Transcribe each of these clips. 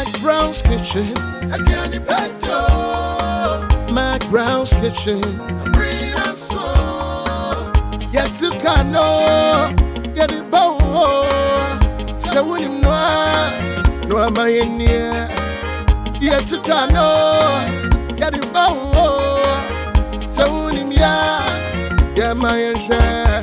McBrown's Kitchen. Adriani Petto. McBrown's Kitchen. Brina so. Yet to cano. Get it bow. So when you know, no am I in here. Yet to cano. Get it bow. So when you know, yeah, my share.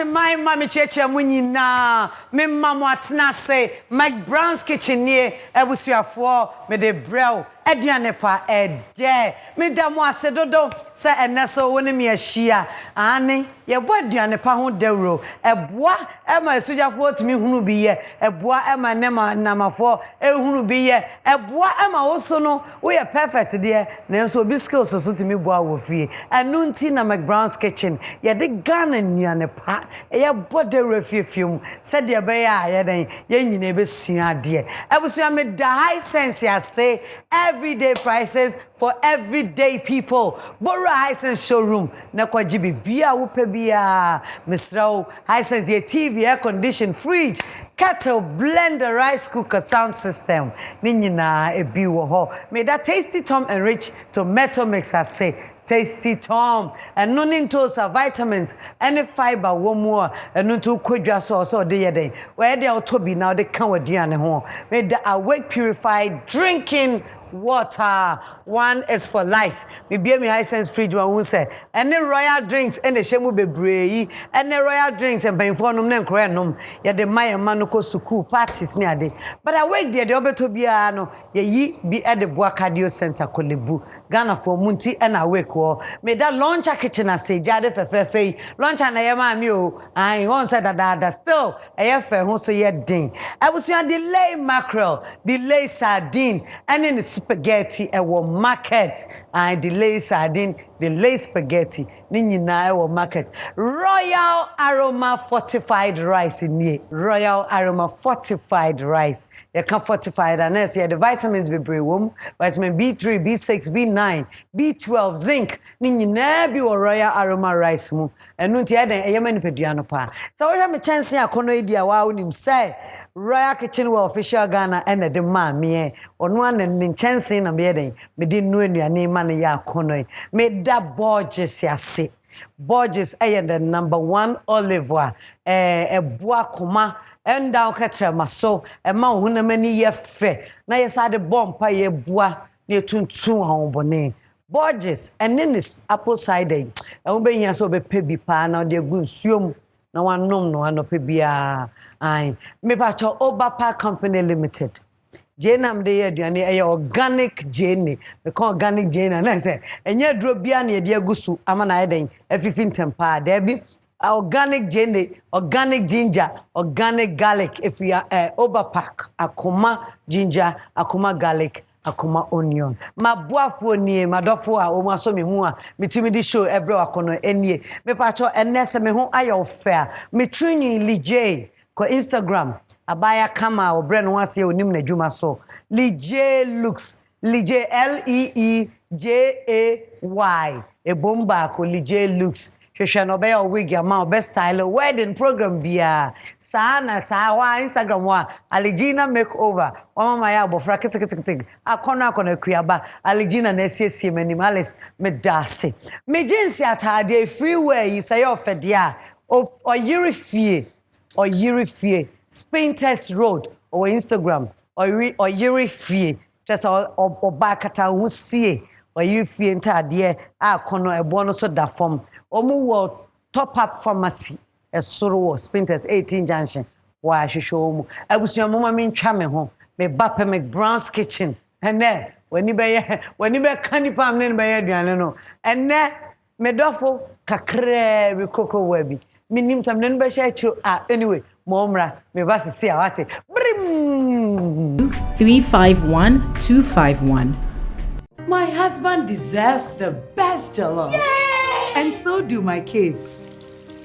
My mommy cheche munyina me mama atna say McBrown's Kitchen here ebusuafo me de brew aduane pa ede me da mo asedodo se eneso woni me ahia ane ye bo aduane pa ho dawro eboa ema esujafo tumi hunu bi ye eboa ema nema namafo ehunu bi ye eboa ema woso no wo ye perfect de nenso obi skills so tumi boa wo fie anu nti na McBrown's Kitchen ye de Ghana nuane pa ye bode refiefiem se de be ya ye den ye nyine be sua de ebusua me da high sense ya say everyday prices for everyday people. Bora Hisense showroom. Na kwa jibi bia upe bia. Misrao Hisense ye TV, air condition, fridge, kettle, blender, rice cooker, sound system. Ninyina ebi wo ho. May that Tasty Tom enrich tomato mix I say. Tasty Tom and nonin tosa vitamins any fiber one more and no to kwadwa so de yeden where they autobi now they can waduane ho made the awake purified drinking water one is for life me be me Hisense fridge one say any royal drinks and the shemu bebree any royal drinks and pay for nom na nkore nom ye de my man no ko school parties ni ade but awake there the obeto bia no ye yi bi at the Boa Cardio Center Kolebu Ghana for munti and awake me that launcher kitchen I say jade fefefe launcher na ye ma mi o I won say that still e fe ho so ye din I was you delay mackerel delay sardine and in the spaghetti e wo market and delay sardine delay spaghetti ni nyina e wo market royal aroma fortified rice ni royal aroma fortified rice you can fortified and as the vitamins be brewum vitamin B3 B6 B9 B12 zinc ni nyina bi wo royal aroma rice mu enu nti eden eyema nipadua no pa so wo hwe me chance akono edi a wa onim say Royal Kitchen wa official Ghana and the man me ono an chance na me den me di nu anuane ma ne ya akono me da Borges ya se Borges the number 1 olive oil boa koma enda okatra maso ma ohuna mani ye fe na ye sa de bompa ye boa ne tuntun ahobone Borges and this apple cider e wo be hia so be pebi pa na de gu nsuom na wanom no anope bia ai me pa cho Oberpark Company Limited jenam de aduane e organic jene me call organic jene na say enye duro bia na de agusu ama na eden afifin tempa there be organic jene organic ginger organic garlic if we are Oberpark akoma ginger akoma garlic akoma onion mabuafo nie madofo a o maso me hu a mitimi di show ebre akono enie me pa cho enese me hu ayo fair me trini lj ko Instagram abaya kama obre no ase onim na dwuma so lj looks lj leejay bomba ko lj looks hwehwe no be your wig ama best style wedding program bia sana sawa Instagram wa Aligina makeover mama ya bofra kitik akona kuaba Aligina na siesie minimalists medase me jinsi atade freeway say ofedia of oyirifie Spain Test Road or Instagram or yirifie just oba kata husie oyirifie ntade akono ebo no so da form omu wo top up pharmacy esoro Spain Test 18 junction wa hwehwe mu abusuan mama me ntwa me ho me bape McBrown's Kitchen ene wani be kanipa amne be aduane no ene me dofo kakra bi koko wabi minim samne be sha chiro anyway momra me ba sisi awate 351251. My husband deserves the best jollof. Yay! And so do my kids.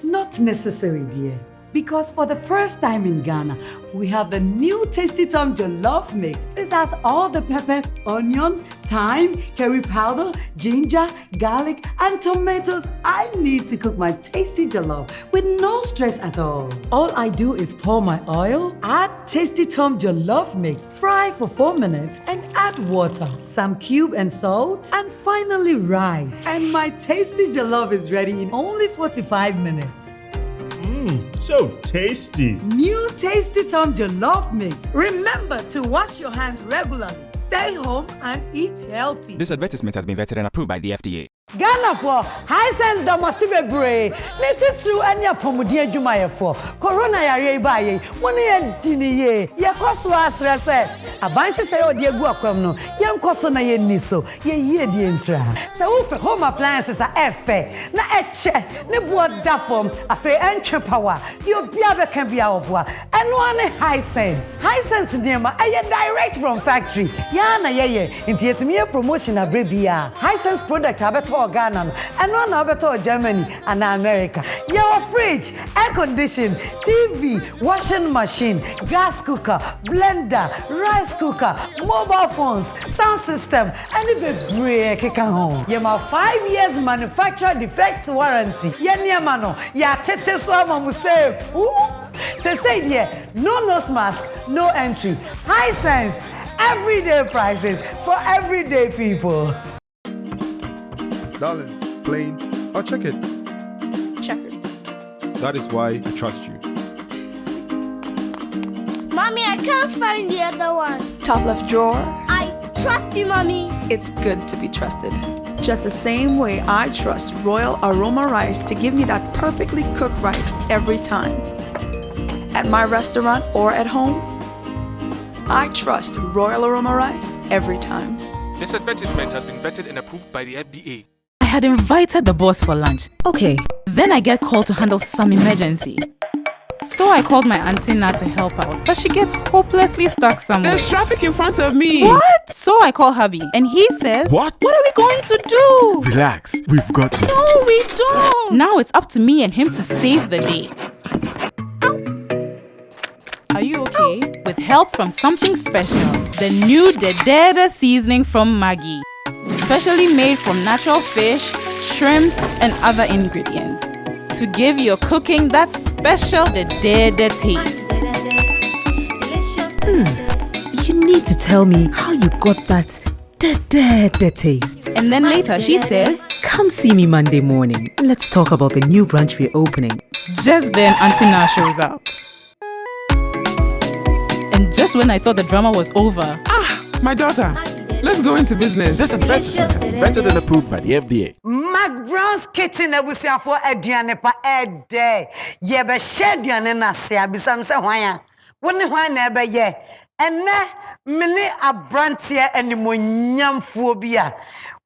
Not necessary, dear. Because for the first time in Ghana, we have the new Tasty Tom Jollof Mix. This has all the pepper, onion, thyme, curry powder, ginger, garlic, and tomatoes I need to cook my tasty jollof with no stress at all. All I do is pour my oil, add Tasty Tom Jollof Mix, fry for 4 minutes, and add water, some cube and salt, and finally rice. And my tasty jollof is ready in only 45 minutes. So tasty. New Tasty Tom Jollof Mix. Remember to wash your hands regularly. Stay home and eat healthy. This advertisement has been vetted and approved by the FDA. Ghana for high sense domosibe bray. Neti through anya pomudi adwumaye for. Corona yare baye. Woni ye diniye. Ye koso asrese. Abanse say odi egu akwam no. Ye nkoso na ye niso. Ye yie di entra. Se wo home appliances are efe. Na eche. Ne bo da form. Afa entwe power. Di obi abeka bia oboa. Eno ane high sense. High sense diema aye direct from factory. Ya na ye. Inti yetimi promotion abrebia. High sense product abeto Ghana and one over Germany and America. Your fridge, air condition, TV, washing machine, gas cooker, blender, rice cooker, mobile phones, sound system, and even break home. You have 5 years manufacturer defect warranty. Yeniamano, ya tete swama muse. Say here, no nose mask, no entry. High sense, everyday prices for everyday people. Darling, plain or check it? Checkered. That is why I trust you. Mommy, I can't find the other one. Top left drawer. I trust you, Mommy. It's good to be trusted. Just the same way I trust Royal Aroma Rice to give me that perfectly cooked rice every time. At my restaurant or at home, I trust Royal Aroma Rice every time. This advertisement has been vetted and approved by the FDA. I had invited the boss for lunch. Okay, then I get called to handle some emergency. So I called my auntie Nat to help out, but she gets hopelessly stuck somewhere. There's traffic in front of me. What? So I call hubby, and he says, What? What are we going to do? Relax, we've got this. No, we don't. Now it's up to me and him to save the day. Are you okay? With help from something special, the new Dedede seasoning from Maggi. Specially made from natural fish, shrimps, and other ingredients. To give your cooking that special Dedede taste. You need to tell me how you got that Dedede taste. And then later she says, Come see me Monday morning. Let's talk about the new branch we're opening. Just then Auntie Na shows up. And just when I thought the drama was over, My daughter, let's go into business. This advertisement has been vetted and approved by the FDA. McBrown's kitchen ebusiafo aduane pa ede. Ye be sheduane na se abisam se hwan ya. Woni hwan na ebe ye. Ene mene abrantie animonyamfo bia.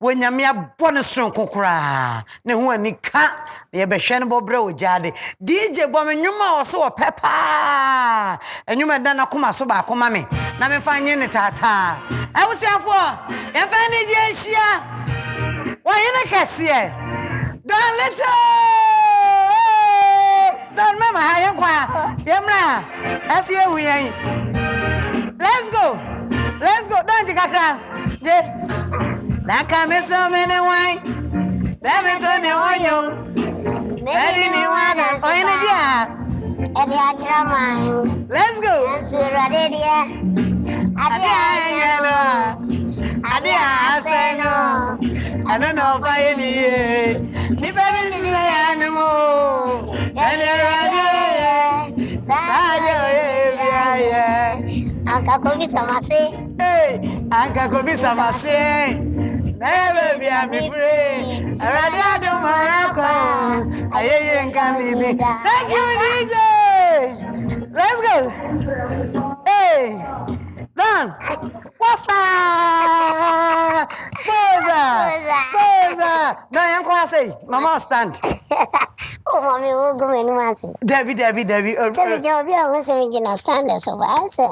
Wonyame abone stron kokora. Ne ho ani ka. Ye be hwe ne bobre ojade. DJ bom nwuma wo so wo pepa. Enwuma da na koma so ba koma me. Na me fanye ne tata. Ebusiafo, ye fa ni je hia. Why you not cassie? Don't little. Don't mama, I am quiet. Yamra, I see we are. Let's go. Don't you get that can be so many wine. 721 you. Very new one. Let's go. I don't know if I need the baby's animal. And Uncle Kobe Samase. Hey, Uncle Kobe Samase. Never be free. I do Morocco. I ain't coming. Thank you, DJ. Let's go. Hey, done. What's up? Boza. No, I'm going to say, Mama stand. Oh, Mommy, we'll go in once. Debbie. So, you'll be able to stand there, so I say.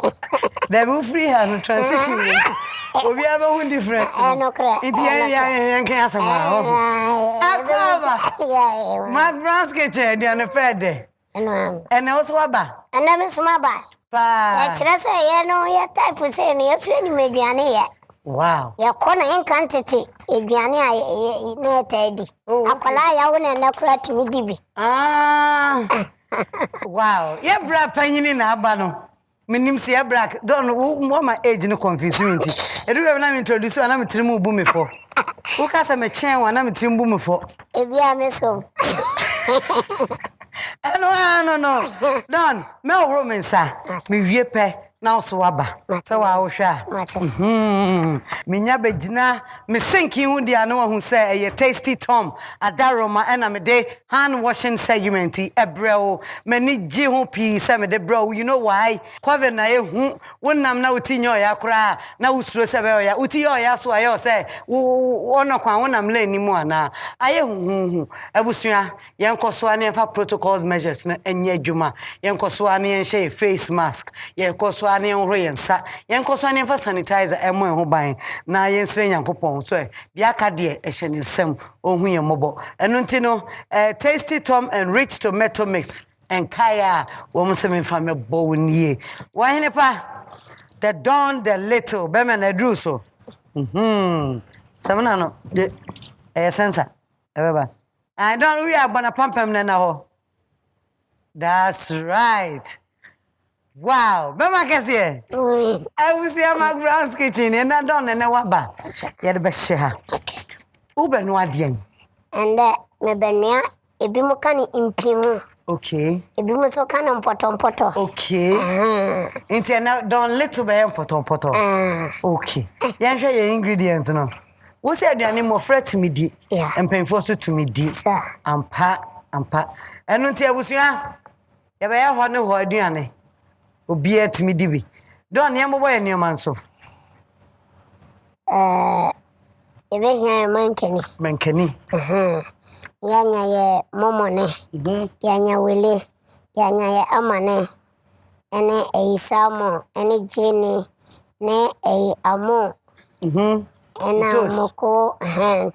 They will free her to transition. We have a different. No cry. It's McBrown's kitchen on a fair day. And also aba. And I'm a smaba. Pa. I know your type of saying, yes, when you made your Wow. Your corner in quantity, if you are near Teddy. Oh, I won't end up to me, Dibby. Ah. Wow. Yeah, bra penny in Abano. Minim see a black. Don't want my age no confusion. I do have introduce you and I'm a trimu boom for. Who can I chain when I'm a trim boom for? If you are miss home. No. Don, no Roman, sir. Me yepe. Now so aba. So I will share. Minya bejina me sinking with the ano who say a tasty tom a daroma and I'm a day hand washing segment ebreo many jiho pi some de bro you know why kwave na ehu wonnam na utinyo ya kra na usro sebe ya utiyo ya so ayo say wono kwan wonnam la nimu ana aye hu abusua yenkoso ane fa protocols measures na enye adwuma yenkoso ane yen face mask yenkoso ane yensa yenkoso ane fa sanitizer emo ho ban na yensre nyankopon so dia aka de ehye ne nsem ohun ye mobo eno ntino tasty tom and rich tomato mix and kaya wo msem fa me bo nie wa hene pa the don the little be me na dru so samana no de sensa ebeba I don't we are bana pampam na ho. That's right. Wow, Bema Cassie. I will see McBrown's kitchen and I don't know what ba. You're the best share. Uber no adian. And that me benya ebimukani impimu. Okay. Ebimusokana poto. Okay. Into now don't little be poto. Okay. Yan share your ingredients no. What's your name more fret to me di? Yeah. And painful to me di. Sir. Ampa. And until I was ya. Ya be ya ho ne ho aduane. Obi atimi dibi. Don yam boy any man so. Ebe hia mankani. Yanya ye momone. Yanya wele. Yanya ye amane. Ene eisamo, ene jeni, ne amo. Ena moko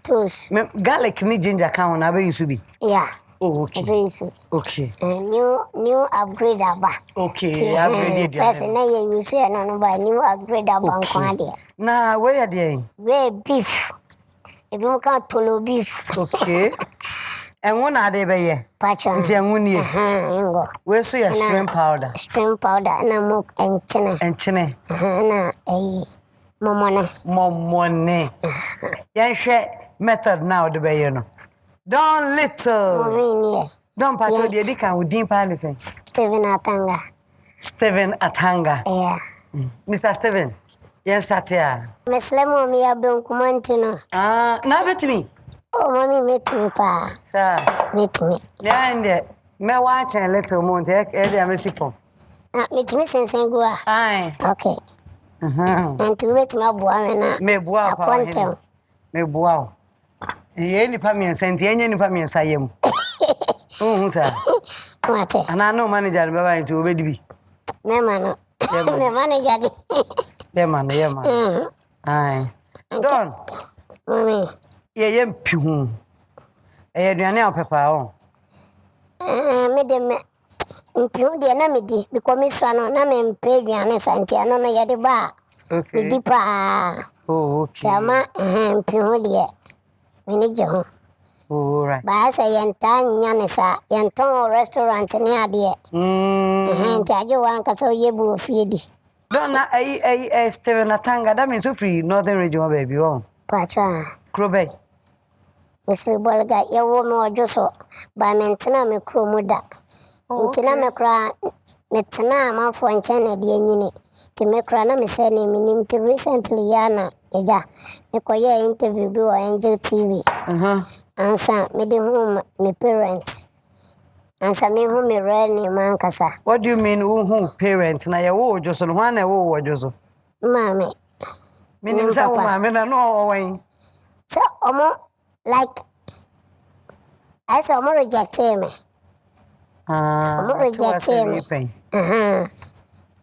toast. Garlic ni ginger can na be use bi. Yeah. Oh, okay. Okay. New upgrade aba. Okay, upgrade dia. First na ye use no by new upgrade aba nko ade. Na where ya dey? Where beef. Ebi mo ka tolo beef. Okay. And one ade be ye. Pacha. Nti enwuni ye. Ngo. We so ya shrimp powder. Shrimp powder na mo enchene. Na momone. Yan hwe method now de be ye no. Don little. Don pato de kan udin pa ne say. Steven Atanga. Yeah. Mr. Steven. Yes, Satia. Miss Lemon, me a benkumantino. Na betimi. Oh, mommy, meet me, pa. Sir. Meet me. Yeah, and me watch a little moon. Take a messy phone. Meet me since Angua. Aye. Okay. And to wait my boy, me boa, quantum. Me boa. Any pamian sent any pamian sayem. Oh, sir. What? And I know manager by to baby. No, man. The manager. Yeah, man. Aye. Don. Mommy. Yeah, pium. Eh, do you pepper? Me dem. Pium de na me di because me sano na me mpe duane santiano na yede ba. Okay. Me di pa. Oh, okay. Tama pium de. Me ni jo. Oh, right. Ba sa yenta nyane sa yenton restaurant ni ade. Ntajo wan ka so yebu ofidi. Don na Steven Atanga that means so free northern region baby on. Pacha. Krobe. Mr. Bolga ye wo me ojoso ba mentina me kromuda. Ntina me kra metna amanfo nchane de anyini. Ti me kra na me se ne minim ti recently yana eja. Me koye interview bi o Angel TV. Ansa me de home me parents. Ansa me home me real ni mankasa. What do you mean who parent na ye wo ojoso no hwan na wo ojoso? Mami. Minim sa wo mami na no wen. So omo like I saw omo reject me. Omo reject me.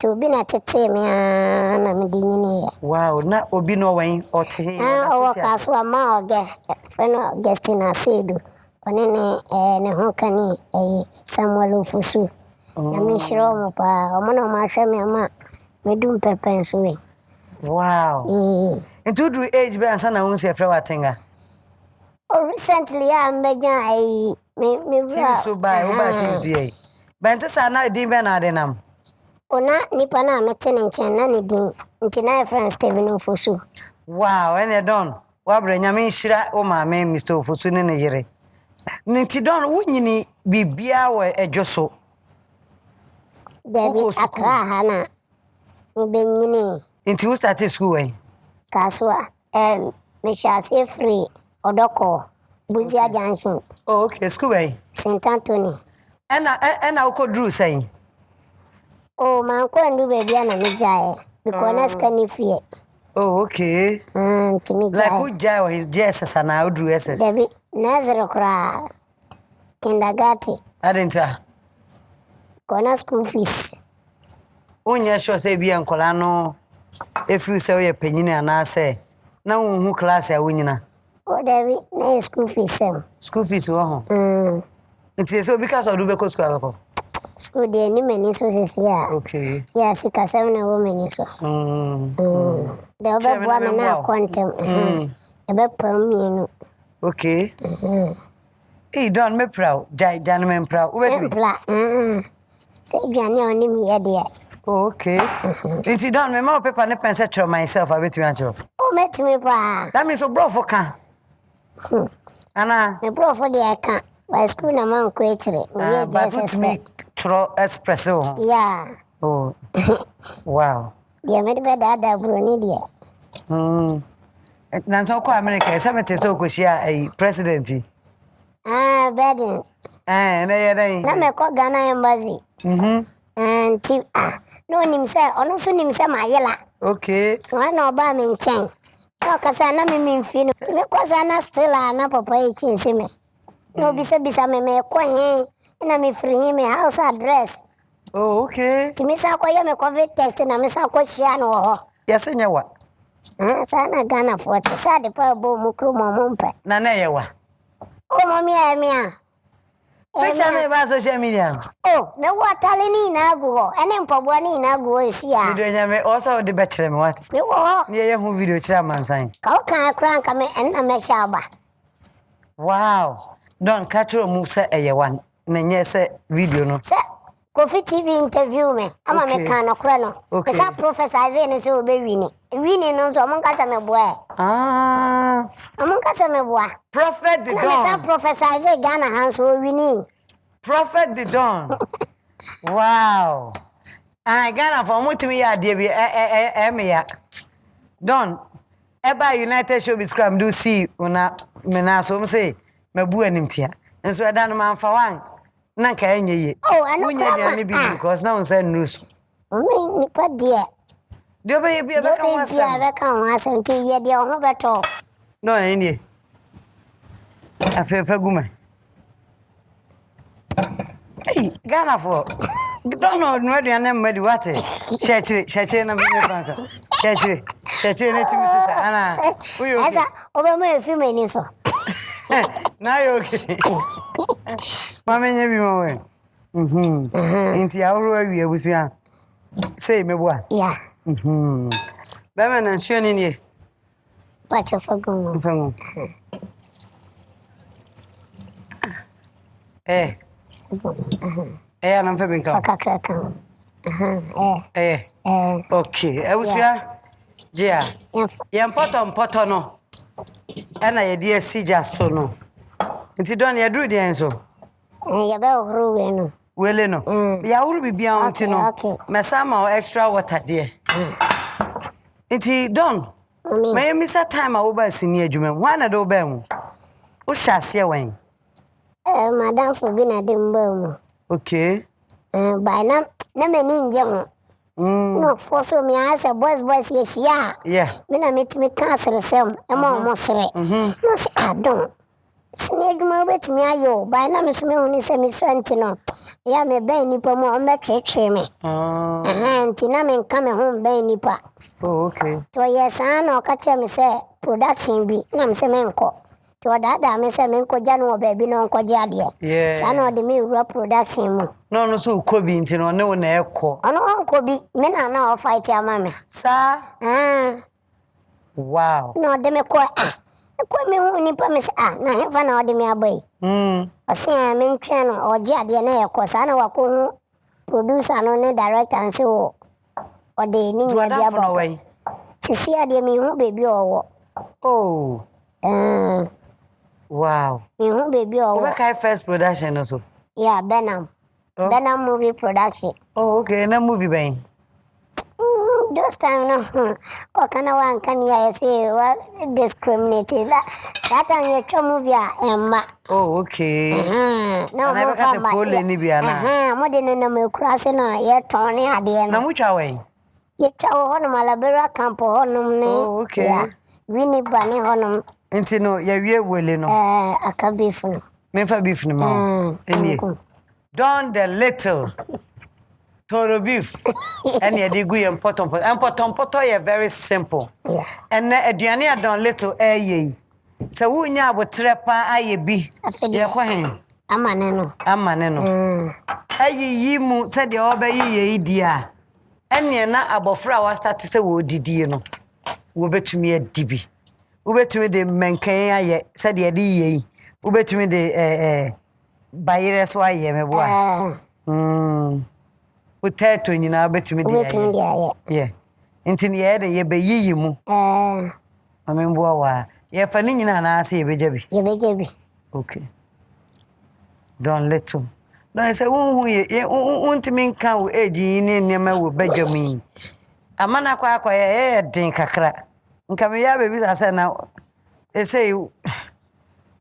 To be na tete me na me dinyini ya. Wow, na obi no wen o te. O ka so ama oge friend guest na sedu. onene ne ho kani Samuel Ofusu na me shiro mo pa omo ma hwe me ma medum pepen so we. Wow. Into do age be ansa na won se frɛ watenga. Oh, recently I'm began me so by over to Bente sa na din be na de nam. Ona nipa na mete ne nchen na ne din nti na friend Steven Ofusu. Wow, ene don wa bre nyame nhira o ma me Mr. Ofusu ne ne yere. Nti don wo nyini bibia wo edwoso. David Accra hana me benyini. Nti wo start school when? Kaswa me shase free Odoko Buzia Junction. Oh, okay, school when? St. Anthony. Ena uko drew saying. Oh, man ko ndu baby na me jae because na skani fie. Oh, okay. To me like who jae or his JSS and I drew SS. David Nazaro kra kindergarten. Adenta. Kona school fees. Onya sure say bi enkola no if you say we penyini ana say na won class ya wonyina. Oh, David, na school fees sem. School fees wo ho. It's so because of Rubeko school abeko. School dey ni many so here. Okay. Yeah, sika sem na wo many so. The oba bua me na quantum. Ebe pam mienu. Okay. Eh, don me proud. Jai jan me proud. We proud. Say biane oni mi ye dey. Oh, okay. It's don me ma paper ne pen set myself a bit me ancho. Oh, met me pa. That means so bro for can. Ana me bro for dey can. By school na man ko echire. We just me tro espresso. Yeah. Oh. Wow. Dia me be da bro ni dia. Nan so ko America, say me te so ko shia ai president. Beden. Na ye den. Na me ko Ghana embassy. No nim say, ono so nim say mayela. Okay. Wana oba me nchen. No kasa na me mfino. Ti me ko sa na still na papa e chinse me. No bisa me ko he. Na me free me house address. Oh, okay. Ti me sa ko ye me COVID test na me sa ko shia no ho. Yes nya wa. Sa na Ghana 40. Sa de pa bo mu kro mo mpe. Na ye wa. Oh, mommy e Picture me ba social media. Oh, me watale ni na go. Ene mpaboa ni na go esia. Video nya me also the betre me what. Me wo. Ni ye hu video kira mansan. Ka o kan akran ka me en na me shaba. Wow. Don catch mu se eye wan. Na nye se video no. Se Kofi TV interview me. Ama me kan akra no. Okay. Sa professor Isaiah ne se obewini. Wini no so mon ka se me boa. Amon ka se me boa. Prophet the Dawn. Na sa professor Isaiah Ghana hands o wini. Prophet the Dawn. Wow. I Ghana for mutimi ya de bi me ya. Don eba United Showbiz Scrum do see una me na so me say me bu animtia. Enso eda no man fa wan. Na ka enye ye. Oh, anu unya dia ne bi because na on say news. Me ni pa dia. Dio be bi be kan wasa. Dia be kan wasa nti ye dia ho beto. No na ndi. Afefa guma. Hey, Ghana for. Don't know no dia na mmadi wate. Shechire na me fansa. Shechire na timi sisa ana. Uyo. Asa oba me fi me ni so. Na yo okay. Mama nya bi mo we. Inti awro awi abusia. Say me boa. Yeah. Ba me na nsuo ni nie. Pacho fagungu. Fagungu. Anam fe binka. Fakakra kan. Okay. Abusia. Jia. Yam poto no. Ana ye die sija so no. Nti don ye duru die so. Ya ba ohuru we no. Wele no. Ya huru bibia onti no. Mesama extra water there. Nti don. Me misa time a wo ba sini adwuma. Ho na do ba mu. Wo hyase wen. Madam for bi na de mba mu. Okay. By na meni nje ho. No for me as a boys ye shia. Yeah. Me na metimi cancel sem. E ma mo sere. No se adon. Sini adwuma betimi ayo. By na me so me huni se me santi no. Ya me ben nipa mo on be twetwe me. Nti na me nka me ho ben nipa. Oh, okay. To yes ana o ka che me se production bi na me se me nko. to that me say me nkoja no baby no nkoja de yeah sa na odi me wura production mu no so kobi nti no ne wo na ekọ ono nkobi me na o fight ama me sa wow no de me ko me hu ni pa me say na he fa na odi me abai ase me ntwe no oje ade na ekọ sa na wako hu producer no ne director nse o odi ni nya bia ba sisi ade me hu baby owo oh wow me hu baby owo what kind first production also yeah Benham Benham movie production oh okay na movie ben those time no ko kana wan kan ya say what discriminated that time you try movie emma oh okay no mo ka se pole ni bia na mo de na me kura se na ye ton ni ade na mo twa we ye twa ho no malabera camp ho no ne oh okay yeah wini bani ho no nti no ya wie wele no aka beef no me fa beef no ma eni don the little toro beef and ye dey go yam potom ye very simple yeah and aduane adon little ye so wo nya abotre pa aye bi ye ko hen amane no ayi mu se de obayi ye idi a ene na abofra wa start se wo didie no wo betumi adibi wo betumi de menkan aye se de ye wo betumi de bayire so aye meboa potato nyina betumi de aye yeah intini ye de ye beyiyi mu amemboa wa ye fa ni nyina na ase ye bejabi okay don little don say won ye untimi nka wo eji ni nema wo bejami amana kwa ye den kakra nka me ya bebi asa na say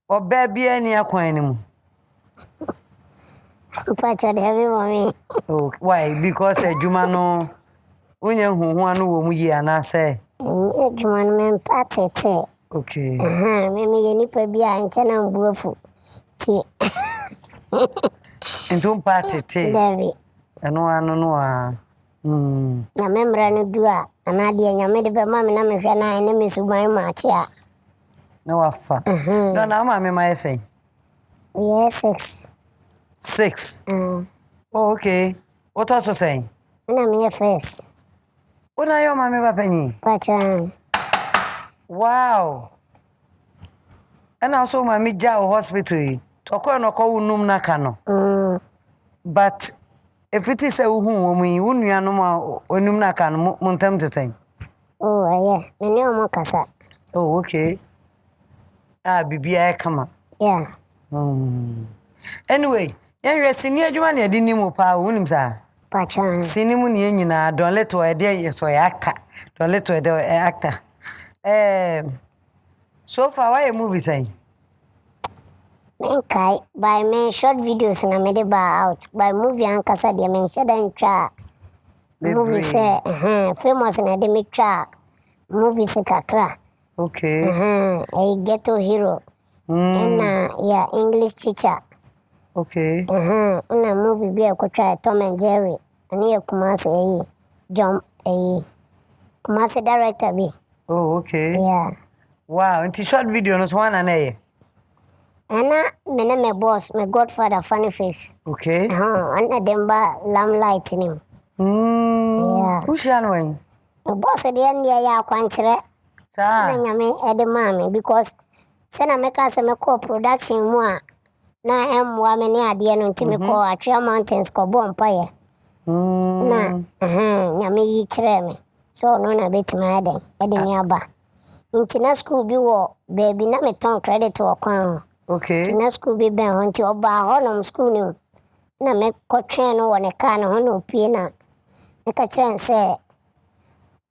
oba bia ni akwan ni mu Pacha de heavy mommy. Oh, why? Because Juma no, when you anu wo mu yi anase. Juma men patete. Okay. Me ye nipa bia nche na mbuafu. Ti. Entum patete. David. Anu no a. Na memra no dua, anade nyame de be ma me na me hwe na ene me suban ma chia. Na wafa. No na ma me ma yesen. Yes, 6. Oh, okay. What also saying? Na me first. What are your mama papani? Pacha. Wow. And also mama jaw hospital. To ko no ko unum na ka no. But if it is a hu omi unua no ma onum na ka no montam teten. Oh, yeah. Me ne o kasa. Oh, okay. Bibia kama. Yeah. Anyway, you sini adwuma na edi ni mu pa wonim sa. Pacha. Sini mu ne nyina don let o ede so actor. Don let o ede actor. So far why a movie say? Menkai by me short videos na me de ba out. By movie ankasa de men shedan twa. Movie say famous na de me twa. Movie se kakra. Okay. A ghetto hero. And yeah, English teacher. Okay. In a movie be a try Tom and Jerry. And here Kumasi jump Kumasi director be. Oh, okay. Yeah. Wow, and short video no one and a. And me na me boss, my godfather funny face. Okay. And Demba lamplight him. Yeah. Who's your My boss at the end ya kwanchire. Sa. Na nyame e de mame because sena meka se me call production mu a na emwa me ne ade no ntimi call Atria Mountains ko bompa ye. Na nyame yi kire me. So no na betima ade e de me aba. Internet school bi wo baby na me ton credit wo kwan. Okay. Internet school bi ben ho nti oba ho no school ni. Na me ko train no ne ka no ho no pie na. Me ka train se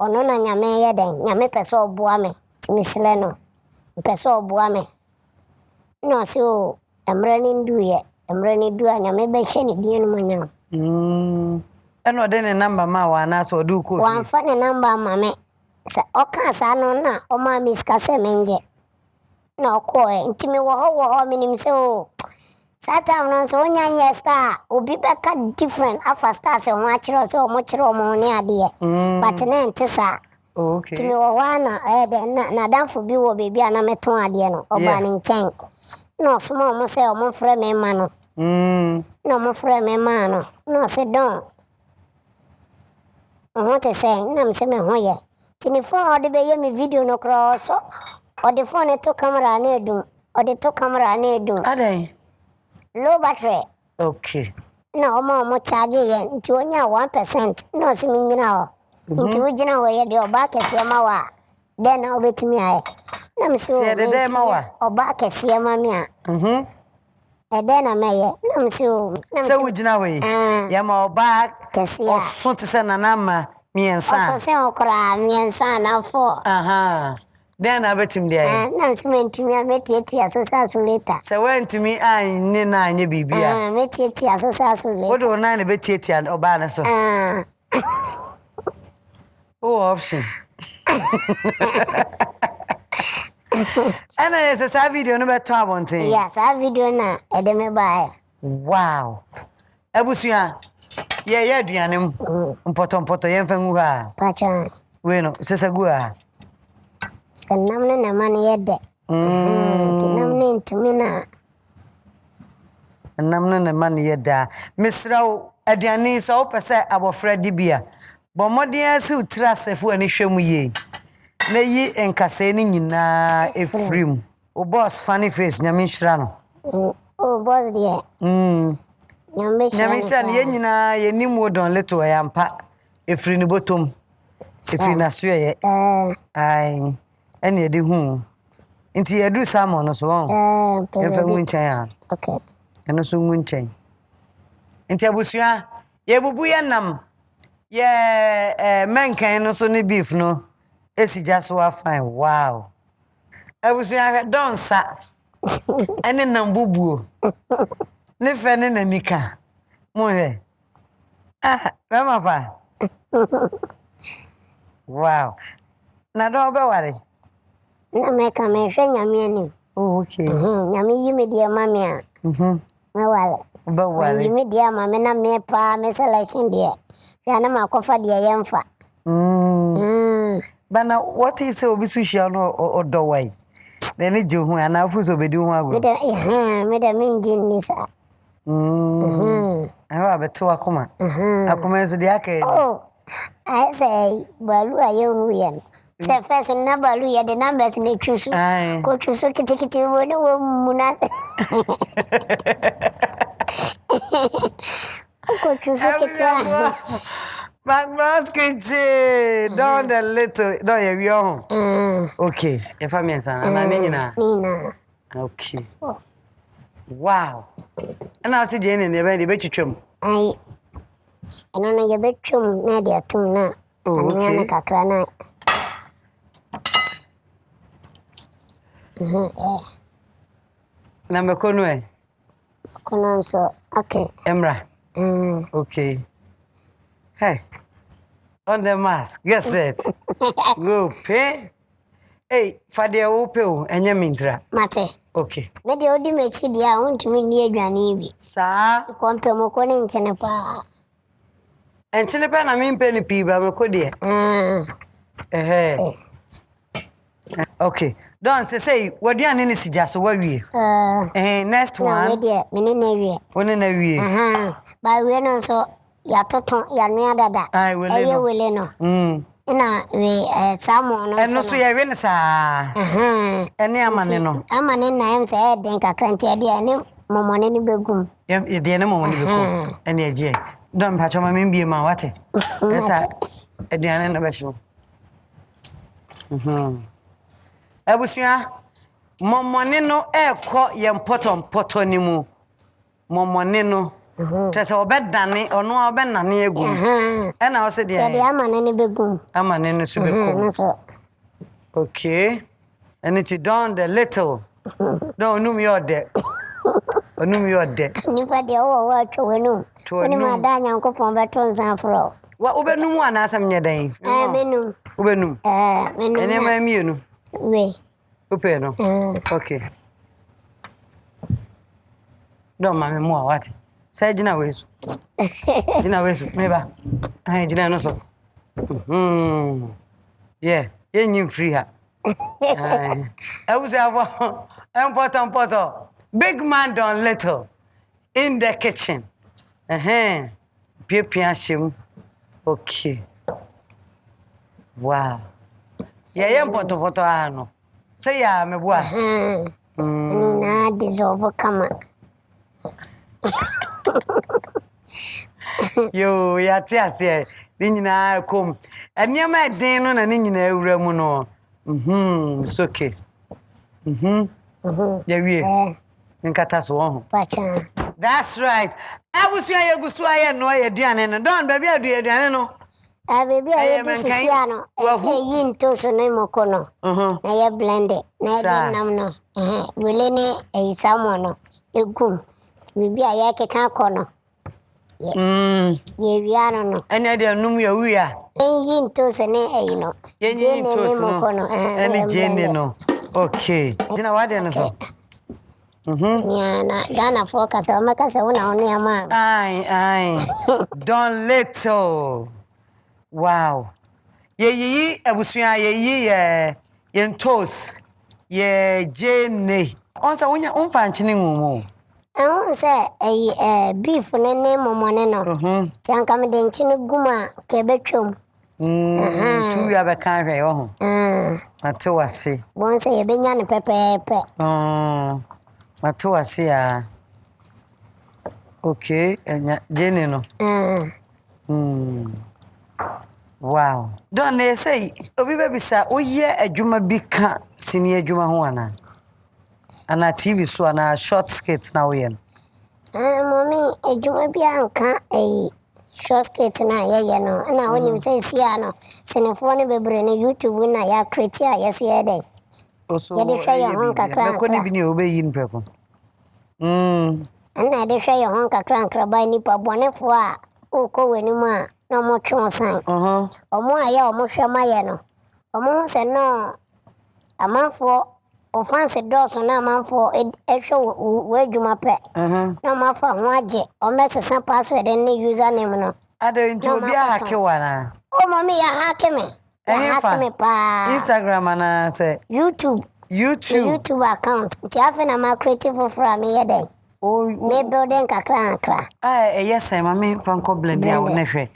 ono na nyame ye den nyame pese oboa me misle no pese oboa me no so emrani ndu a nyame be hye ne die no manya eno de ne number ma wa na so do ko wan fa ne number ma me sa oka sa no na o ma miska se menje na ko ntimi wo ho minim se o Satan no so nya star obi beka different afa star se ho akiro se o mo kiro mo ne ade but na ntisa Okay. Timi wo wana na danfo bi wo bebi ana meton ade no oba ne nchen. No somo mo se o mo frɛ me ma no. No mo frɛ me ma no. No se don. Te say na me se me ho ye. Tini phone ode be ye me video no cross. Ode phone to camera na edum. Ode to camera na edum. Adai. Low battery. Okay. Na mo charge ye nti onya 1%. No se me nyina ho. Nti wo gina wo ye de oba kese ma wa. Den na obetimi aye. Na me se se de ma wa. Oba kese ma me a. Den na me ye. Na me se o. Se wo gina wo ye. Ya ma oba kese a. Oso te se na na ma miensa. Oso se okra miensa na 4. Den na betimi de aye. Na me se mentimi a metieti aso later. Se wentimi an ni na anye bibia. Metieti aso later. Wo do na betieti oba na so. Option. And it's a video no better abonten. Yes, a video na edeme bae. Wow. Ebusua. Ye aduane m. Mpoto ye mfa ngu ha. Pacha. We no, sesa gu ha. Sanam ne na man ye de. Tinam ne ntumi na. Nam ne na man ye da. Misraw aduane so pese abofra dibia. Bomodien se utrasefo ani hwemu ye. Na yi enkase ni nyina efrim. O boss funny face nyame nhira no. O boss de. Nyame nhira ye nyina ye nimu don leto yampa. Efri ni botom. Efri na so ye. Ai. Ene de hu. Nti ye du salmon no so won. Efa ngunchen a. Okay. Eno so ngunchen. Nti abusua ye bubu ye nam. Menkan no so ne beef no. Esi jaso wa fine. Wow. Abusua don sa. Ene nam bubuo. Ne fe ne na nika. Mo he. Mama pa. Wow. Na do be ware. Na me ka me hwe nyame anim. Oh, okay. Nyame yi me de mama a. Me wale. Be ware. Yi me de mama na me pa me selection de. Ya na makofa de yemfa. Bana what if say obi sushi no odowai. Then e je hu ana afu so bedi hu agro. Me de minjin ni sa. Awa beto akoma. Akoma so de aka. Oh. I say balu aye hu yen. Se first na balu ya de numbers ne chusu. Ko chusu kitikiti wo ne wo munase. Ko chusu kitwa. McBrown's kitchen. Down the little. No, you are. Okay. If I mean, Nina. Okay. Wow. And I see Jane in the very bedroom. I don't know your bedroom, Nadia, too. Now, I'm Kakrana. Number Conway. So, okay. Emra. Okay. Hey. On the mask. Guess it. Go pay. Hey, Fadia Opel and your mintra. Mate. Okay. Maybe Odi makes it down to me near Granny. Sa. Compare Mokone in Chenepa. And Chenepa, I mean penny pea by Mokodia. Okay. Don't say, what do you need to just worry? Next one. Minute. One in a week. By we know so. Ya toto ya nua dada. Ai wele no. Wele no. Ina we salmon no. Eno so ya we ne sa. Ene amane no. Amane na em se den kakranti ade ane momone ni begum. Ye de ne momone begum. Ene eje. Don pa choma me mbie ma wate. Esa ade ane na be so. Abusua momone no ekọ ye poto ni mu. Momone no Tese obedane ono obenane egu. Na o se de. Se de amane ne begum. Amane no so begum. Okay. And it down the little. No, num your de. Onum your de. Ni fa de o wa twenum. Ni ma da nyankopon beton san fro. Wa obenum ana asam nyedan. Menum. Obenum. Menum. Ene ma mienu. We. Ope no. Okay. Don't mama mo what? Say jina wesu. Jina wesu meba. Jina no so. Yeah, you free her. I was important. Big man done little in the kitchen. Pia. Okay. Wow. Yeah, important. Ano. Say ya, me boy. Ni na dissolve kama. Yo, ya tia. Ni nyina kom. Eniema den no na ni nyina awura mu no. It's okay. Yeah, we. Nkata so ho. Pacha. That's right. I was here gusto aye no aduane no. Don baby aduane no. Baby aye bisisiano. Ese yin to so no mokono. Na ye blend it. Na ye nam no. Wele ne samo no. Egum. Baby aye keka kono. Ye wiano no. Anya de num ya wia. Yin to so ne no. Yin to so no. Any jene no. Okay. Tina wade no so. Na Ghana focus o makasa una onu ya ma. Aye. Don little. Wow. Ye abusua ye toast. Ye jene. Onsa wonya onfa nchine ngumo. Say beef ne momone no. Tanka me de nchine guma ke betwom. Tu ya be kan hwe ho. Ate wase. Bon say ye benya ne pepepe. Matuwasi ya. Okay, jene no. Wow. Don't they say obi be bisa oye adwuma bi ka sini adwuma ho ana. Ana TV so ana short skit na we. Mommy adwuma bi anka short skit na ye no. Na wonim say sia no. Senefo ne bebre ne YouTube na ya create ya yes ye dey. Ya de hwe ye ho kakra. Ko ne bi ne obeyin preko. Ana de hwe ye ho kakra ba nipa bonefo a ko weni mu a na mo twon san. Omo aya omo hwe maye no. Omo se no amanfo ofanse doso na amanfo ehwe wadwuma pe. Na mafa ho age o mesesa password ne username no. Ade nti obi a hake wana. O mami ya hake me. Ya hake me pa. Instagram ana say YouTube account. Nti afa na ma creative for me yeden. Me building kakra. Yes, mami fanko blend ya wona hwe.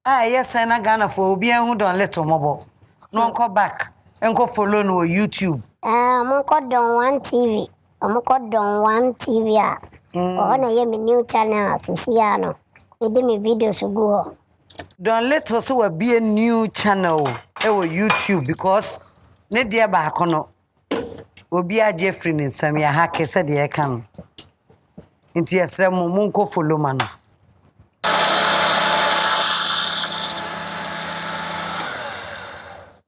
Yes, na Ghana for obi an hu don little mobo. No nko back. Enko follow no YouTube. Mo ko don one TV. Mo ko don one TV a. O na ye me new channel sisia no. Me de me videos go. Don little so will be a new channel ewo YouTube because ne dia ba kono. Obi a Jeffrey ni Samia hake said ye kan. Inti yesre mo nko follow man.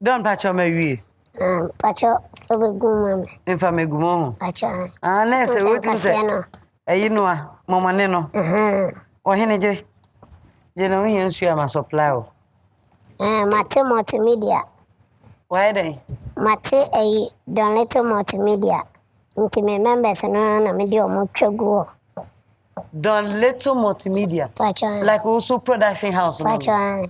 Don pacho me wi. Pacho so be gumam. Enfa me gumo. Pacho. Na se wetu se. Eyi no a momane no. O hene jere. Je no yen su ya ma supply o. Mate multimedia. Why dey? Mate don little multimedia. Inti me members no na me de omo twagu. Don little multimedia. Pacho. Like also production house. Pacho.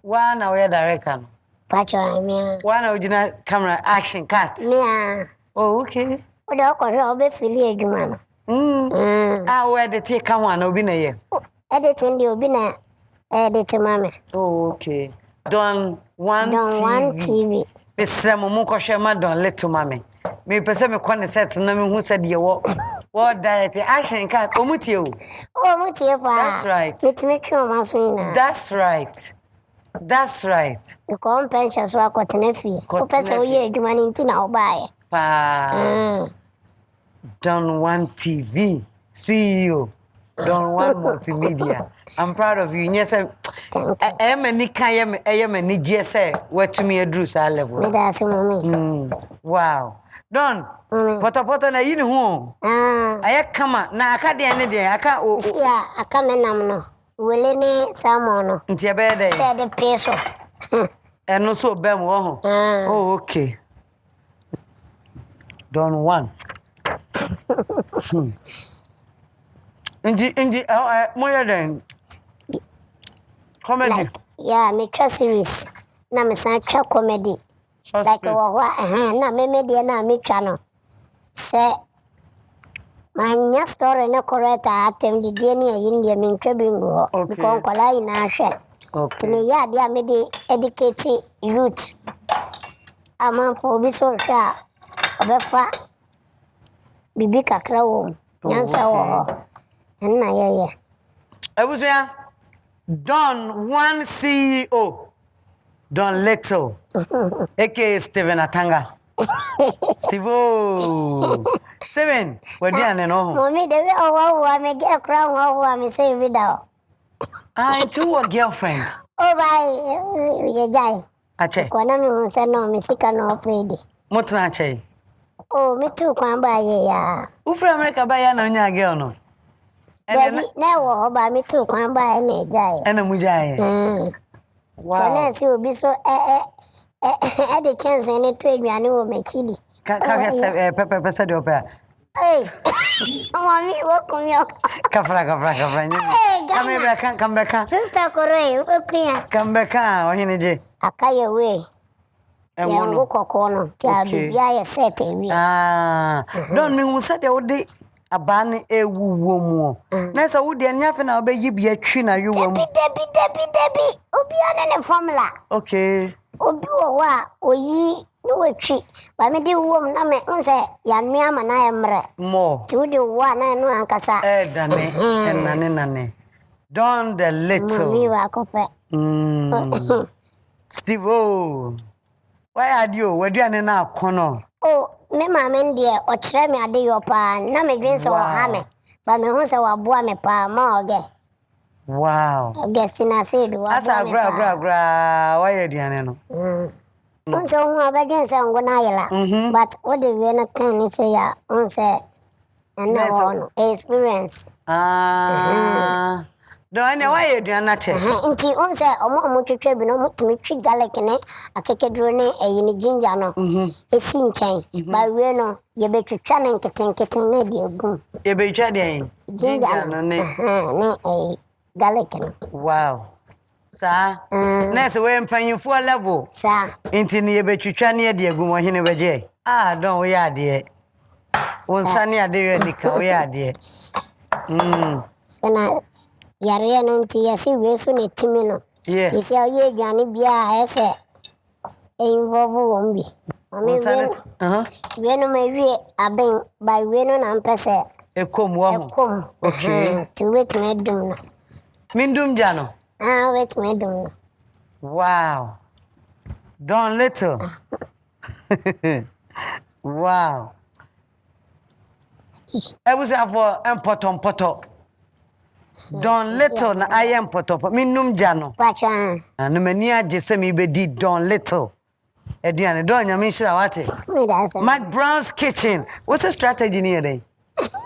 One our director. Pacho me. One original camera action cut. Me. Oh, okay. O de okoro obe fili adwuma no. Where the take come one obi na ye. Editing the obi na edit mame. Oh, okay. Don one TV. Me sremo mo ko hwe ma don little mame. Me pese me kone set na me hu said ye wo. What direct action cut omutie o. Omutie fa. That's right. It make sure ma so ina. That's right. You come pension so akotene fie. O pese o ye adwuma ni ntina obaye. Pa. Don one TV CEO. Don one multimedia. I'm proud of you. Yes, I am a ni GSA. What to me a drew sa level. Me da so mommy. Wow. Don. Poto na yini ho. Aya kama na aka de ne de aka o. Sia aka menam no. Wele ne samo no. Nti be de. Say the peso. Eno so be mo ho. Oh, okay. Don one. Inji moya den. Comedy. Yeah, me trust series. na me san twa comedy like wo na me de na me twa no se manya story na correct atem de de ne yin de me ntwa bingo because kwala ina hwe okay me ya de me de educate youth ama for bi so sha obefa bibi kakra wo nyansa wo na ye Ebusia Don one CEO Don Little aka Steven Atanga Steven where do you know mommy the way oh me get crown oh me say video I too a girlfriend oh bye ye jai ache ko na me say no me sika no pedi motna ache oh me too kwan ba ye ya u from America ba ya na nya girl no na wo ba me too kwan ba na jai ena mu jai wow na si obi so the chance any to aduane wo machidi ka pepe se de opera hey mommy wo kumyo kafra come back sister koroi wo kuya come back o hine je akaye we enwo kokko no tia bibia ye set ewi don me hu se de wo de abane ewuwo mu na se wo de nyafe na obeyi bia twi na yuwo mu debi obi ana ne formula okay obi wo wa oyi no wetwi ba me di wo na me nse ya nua ma na emre mo tu di wo na no ankasa dane nane Don the Little mi wa ko fe Steve why are you aduane na akono me mama ndie o kire me ade yo pa na me dwen se wo ha me ba me hu se wa boa me pa ma oge wow gesina se do wa asa gra why aduane no unse hu abedwen se ngo na yela but what the we na kan ni se ya unse and no experience do anya why aduane na che nti unse omo twetwe bi no mutumi twi garlic ne akekedro ne eyini ginger no esi nchen ba we no ye betwetwa ne nketen ne de ogum ye betwa de ginger no ne garlic no wow sa na se we mpanyimfo level sa nti ne ye betwetwa ne de ogum o hene beje don we ya de wonsa ne ade we nika we ya de sana yare no nti yesi we so ne timi no yes ti ya ye aduane bia ese involve won bi we no me wie aben by we no na mpese ekom wo ekom okay ti wait me dum no mindum jano wait me dum no wow Don Little wow ebusa for empoto Don Little na ayem poto minum jano pacha no mani age se me be di Don Little eduane don nyame hira wate McBrown's kitchen what's the strategy near there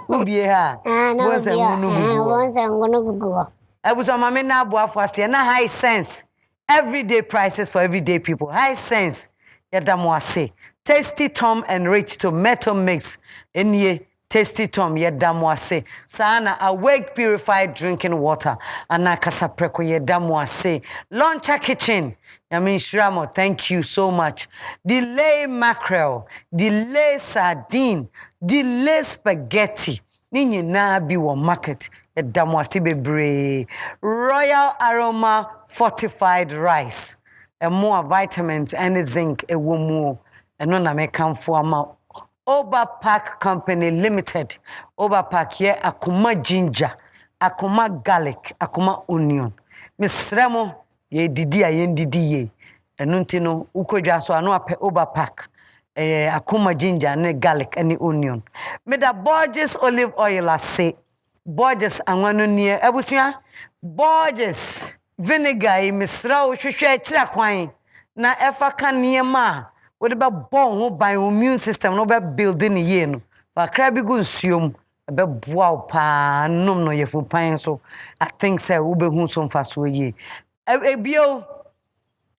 ubie ha what's a munu gugu ebuso mama na aboafo ase na high sense everyday prices for everyday people high sense yadamo ase tasty tom and rich tomato mix enye Tasty Tom yedamo ase sana awake purified drinking water anakasa preko yedamo ase Launcher Kitchen Yamin Shramo, thank you so much. Delay mackerel, delay sardine, delay spaghetti. Ninyi na bi wo market yedamo ase bebre Royal Aroma fortified rice. And more vitamins and zinc ewo mu eno na mekamfo ama Overpack Company Limited. Overpack ye akuma ginger, akuma garlic, akuma onion. Misremo ye didi ye. Enunti no ukodwa so anu ape Overpack. Akuma ginger ne garlic and onion. Me da Borges olive oil ase. Borges anwano nie ebusua. Borges vinegar misra wo hwehwe kira kwan na efa ka niema. What about bon by immune system no be building ye no ba krabi gu nsuom be boa pa nom no yefu pan so I think say wo be hu so mfaso ye ebio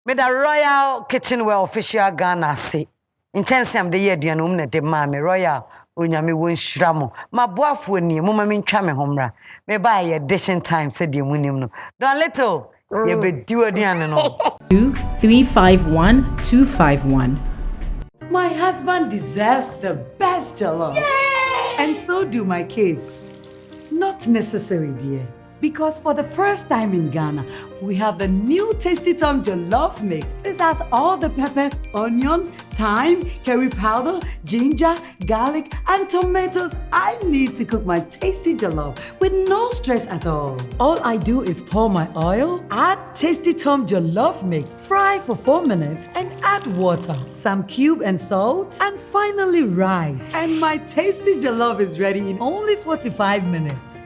me da Royal Kitchenware official Ghana say in chance am de ye aduane um na de ma me Royal onyame won hwiramo ma boafo ani mo ma me ntwa me homra me ba ye dishing time say de munim no Don Little You be do again no. 2351251. My husband deserves the best jollof. Yay! And so do my kids. Not necessary, dear. Because for the first time in Ghana, we have the new Tasty Tom Jollof Mix. This has all the pepper, onion, thyme, curry powder, ginger, garlic, and tomatoes I need to cook my tasty jollof with no stress at all. All I do is pour my oil, add Tasty Tom Jollof Mix, fry for 4 minutes, and add water, some cube and salt, and finally rice. And my tasty jollof is ready in only 45 minutes.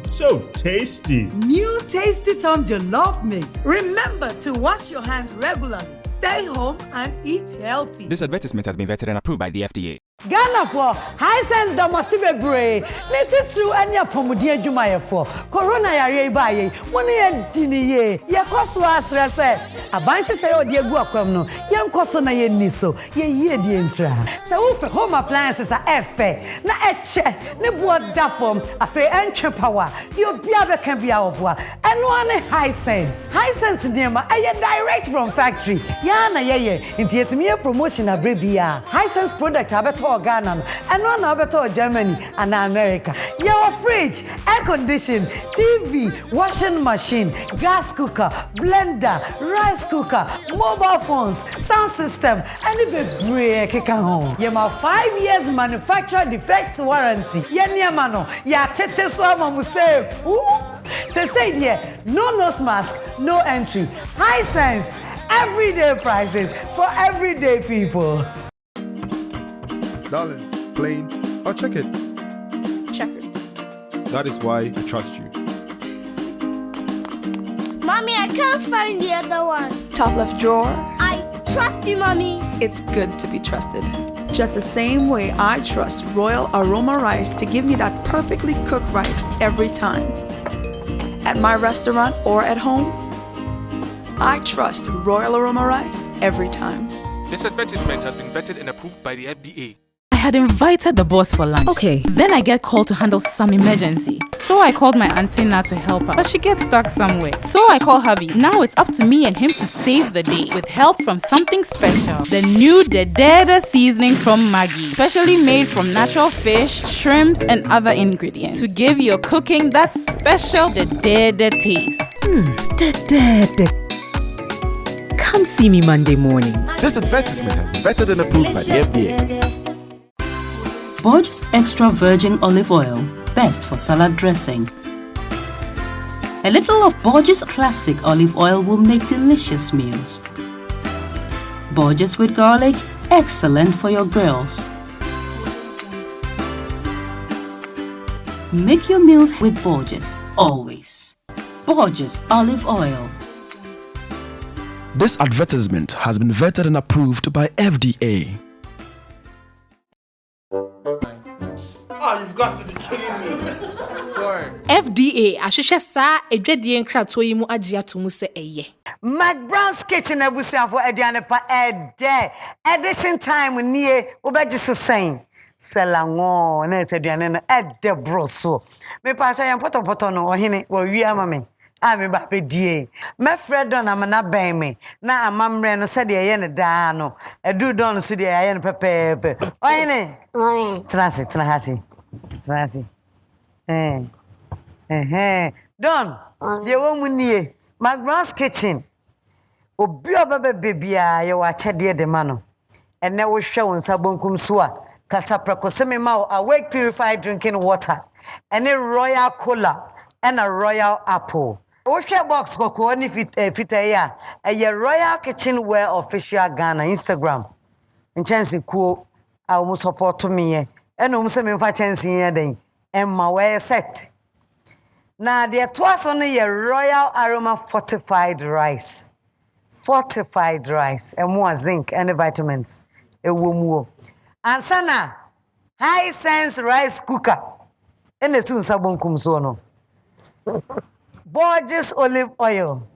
So tasty. New Tasty Tom Jollof Mix. Remember to wash your hands regularly. Stay home and eat healthy. This advertisement has been vetted and approved by the FDA. Ghana for high sense domosibe bray. Neti true anya pomudi adwuma for. Corona yare baye. Woni ye diniye. Ye koso asre se. Abanse se odi egu akwam no. Ye nkoso na ye niso. Ye yie di entra. Se wo home appliances a efe. Na eche. Ne bo da form. Afe entwe power. Yo bia be kan bia oboa. Eno ane high sense. High sense nema aye direct from factory. Ya na ye. Inti yetimi promotion abrebia. High sense product abeto Ghana and one better Germany and America. Your fridge, air condition, TV, washing machine, gas cooker, blender, rice cooker, mobile phones, sound system, and even break home. You have 5 years manufacturer defect warranty. Yeniamano, ya tete swama muse. Say yeah, no nose mask, no entry. High sense, everyday prices for everyday people. Darling, plain or check it? Check it. That is why I trust you. Mommy, I can't find the other one. Top left drawer. I trust you, Mommy. It's good to be trusted. Just the same way I trust Royal Aroma Rice to give me that perfectly cooked rice every time. At my restaurant or at home, I trust Royal Aroma Rice every time. This advertisement has been vetted and approved by the FDA. I had invited the boss for lunch. Okay. Then I get called to handle some emergency. So I called my auntie Na to help her, but she gets stuck somewhere. So I call hubby. Now it's up to me and him to save the day with help from something special. The new Dedede seasoning from Maggi. Specially made from natural fish, shrimps, and other ingredients to give your cooking that special Dedede taste. Dedede. Come see me Monday morning. This advertisement has been vetted and approved by the FDA. Borges Extra Virgin Olive Oil, best for salad dressing. A little of Borges Classic Olive Oil will make delicious meals. Borges with garlic, excellent for your grills. Make your meals with Borges, always. Borges Olive Oil. This advertisement has been vetted and approved by FDA. You've got to be kidding me. Sorry. FDA, ahwehwe saa edwadie nkrato yi mu agye atomu se eye. McBrown's kitchen ebusia for ediane pa ede. Edition time nie obeji so sen. Selango na ediane no ede broso. Me pa so yem poto no ohene wo wi ama me. Me ba pe die. Me Fredon amana ben me. Na amamre no se de ye ne da no. Edu don so de ye ne pepepe. Ohene. Transi. Transi. Don. De wo mu nie. McBrown's kitchen. Obi obaba bebia ye wa chede de ma no. Ene wo hwe won sabonkum so a kasaprako se me ma awake purified drinking water. Ene royal cola and a royal apple. Osha box koko ni fitaya a Royal Kitchenware official Ghana Instagram. In chance ku I almost support to me and almost me fa chance here den and my way set. Now there twas only a Royal Aroma fortified rice. Fortified rice and more zinc and vitamins. E wo and sana high sense rice cooker. And the soon sabonkum so no. Borges olive oil,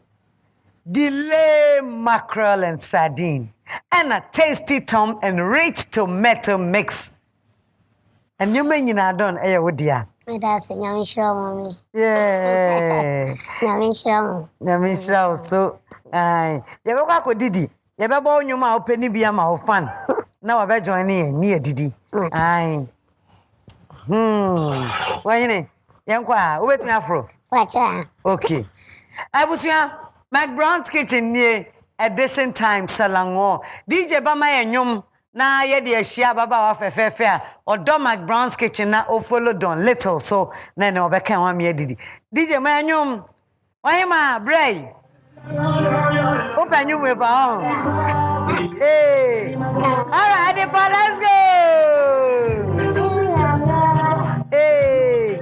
delay mackerel and sardine, and a tasty Tom and rich tomato mix. And you mean you not done, eh, would ya? That's a young show, Mommy. Yeah. Nyame nhyira wo so. Ai, ye be kwa didi. Ye be bo onwuma opani bia ma ofan. Na wa be join ne didi. Ai. Wanyine, yankwa, ubetin afro. Wacha. Okay. Abusuya, McBrown's Kitchen nie edition time salango. DJ Bama enyum na ye de ahia baba wa fefefe a odo McBrown's Kitchen na o follow don little so na na obeka wa me didi. DJ ma enyum. Wanyima bray. Open you we ba. Hey. All right, let's go. Hey.